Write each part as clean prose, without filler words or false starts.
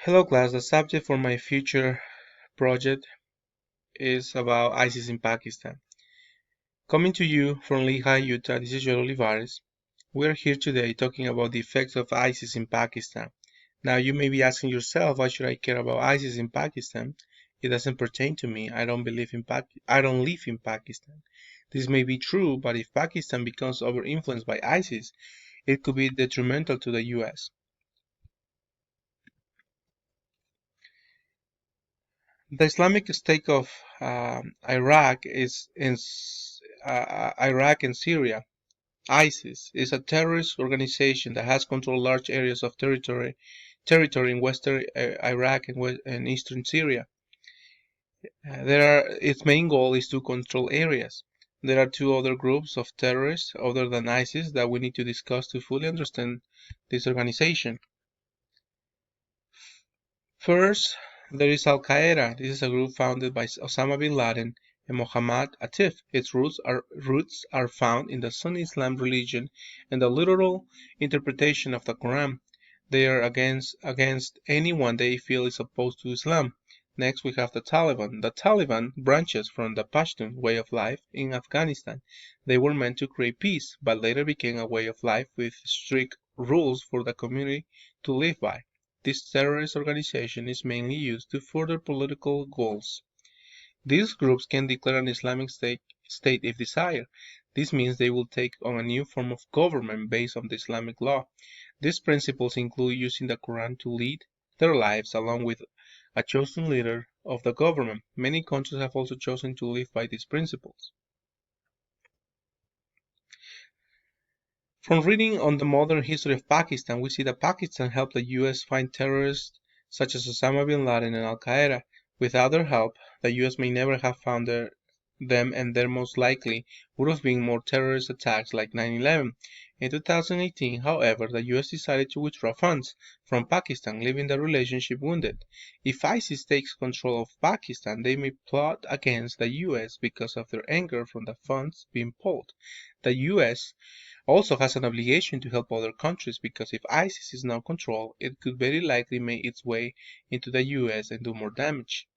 Hello class, the subject for my future project is about ISIS in Pakistan. Coming to you from Lehigh, Utah, this is Joel Olivares. We are here today talking about the effects of ISIS in Pakistan. Now you may be asking yourself, why should I care about ISIS in Pakistan? It doesn't pertain to me. I don't live in Pakistan. This may be true, but if Pakistan becomes over-influenced by ISIS, it could be detrimental to the US. The Islamic State of Iraq Iraq and Syria. ISIS is a terrorist organization that has controlled large areas of territory in western Iraq and eastern Syria. Its main goal is to control areas. There are two other groups of terrorists other than ISIS that we need to discuss to fully understand this organization. First, there is Al-Qaeda. This is a group founded by Osama bin Laden and Mohammed Atif. Its roots are found in the Sunni Islam religion and the literal interpretation of the Quran. They are against anyone they feel is opposed to Islam. Next, we have the Taliban. The Taliban branches from the Pashtun way of life in Afghanistan. They were meant to create peace, but later became a way of life with strict rules for the community to live by. This terrorist organization is mainly used to further political goals. These groups can declare an Islamic state if desired. This means they will take on a new form of government based on the Islamic law. These principles include using the Quran to lead their lives along with a chosen leader of the government. Many countries have also chosen to live by these principles. From reading on the modern history of Pakistan, we see that Pakistan helped the US find terrorists such as Osama bin Laden and Al-Qaeda. Without their help, the US may never have found them, and there most likely would have been more terrorist attacks like 9/11. In 2018, however, the US decided to withdraw funds from Pakistan, leaving the relationship wounded. If ISIS takes control of Pakistan, they may plot against the US because of their anger from the funds being pulled. The US also has an obligation to help other countries because if ISIS is now controlled, it could very likely make its way into the US and do more damage.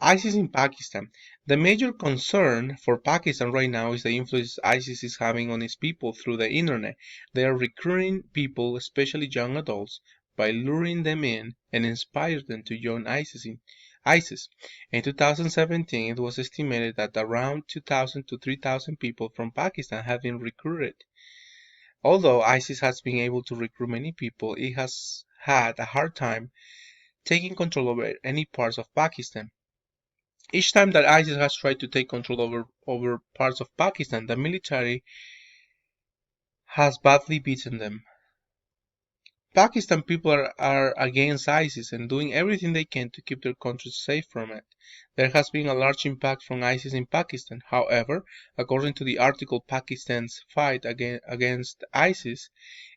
ISIS in Pakistan. The major concern for Pakistan right now is the influence ISIS is having on its people through the internet. They are recruiting people, especially young adults, by luring them in and inspire them to join ISIS. In 2017, it was estimated that around 2,000 to 3,000 people from Pakistan have been recruited. Although ISIS has been able to recruit many people, it has had a hard time taking control over any parts of Pakistan. Each time that ISIS has tried to take control over parts of Pakistan, the military has badly beaten them. Pakistan people are against ISIS and doing everything they can to keep their country safe from it. There has been a large impact from ISIS in Pakistan. However, according to the article Pakistan's Fight Against ISIS,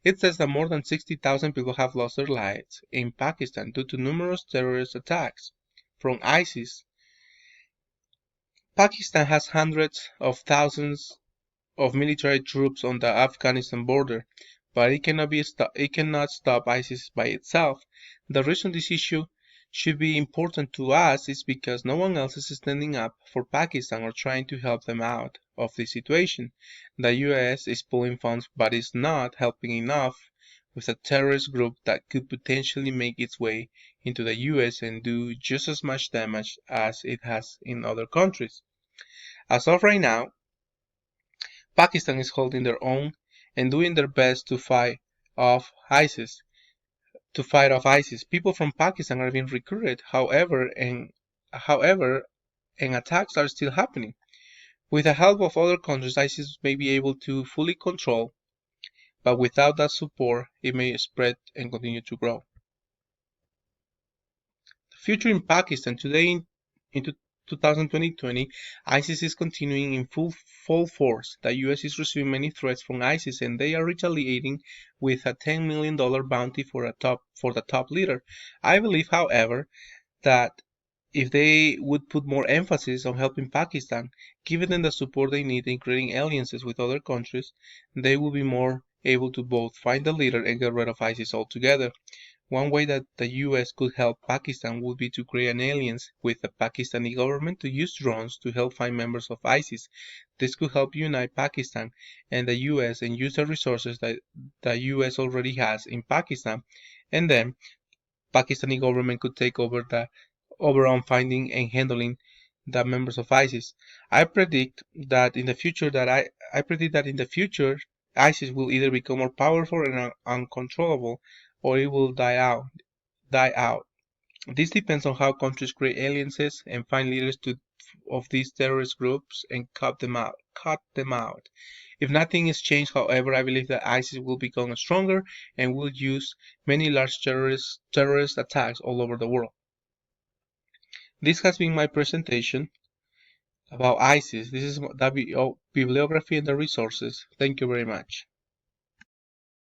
it says that more than 60,000 people have lost their lives in Pakistan due to numerous terrorist attacks from ISIS. Pakistan has hundreds of thousands of military troops on the Afghanistan border, but it cannot stop ISIS by itself. The reason this issue should be important to us is because no one else is standing up for Pakistan or trying to help them out of this situation. The US is pulling funds but is not helping enough with a terrorist group that could potentially make its way into the US and do just as much damage as it has in other countries. As of right now, Pakistan is holding their own and doing their best to fight off ISIS. People from Pakistan are being recruited, however, and attacks are still happening. With the help of other countries, ISIS may be able to fully control, but without that support, it may spread and continue to grow. The future in Pakistan today in 2020, ISIS is continuing in full force. The US is receiving many threats from ISIS and they are retaliating with a $10 million bounty for the top leader. I believe, however, that if they would put more emphasis on helping Pakistan, giving them the support they need in creating alliances with other countries, they will be more able to both find the leader and get rid of ISIS altogether. One way that the US could help Pakistan would be to create an alliance with the Pakistani government to use drones to help find members of ISIS. This could help unite Pakistan and the US and use the resources that the US already has in Pakistan, and then Pakistani government could take over the overall finding and handling the members of ISIS. I predict that in the future I predict that in the future ISIS will either become more powerful and uncontrollable, or it will die out. This depends on how countries create alliances and find leaders of these terrorist groups and cut them out. Cut them out. If nothing is changed, however, I believe that ISIS will become stronger and will use many large terrorist attacks all over the world. This has been my presentation about ISIS. This is the bibliography and the resources. Thank you very much.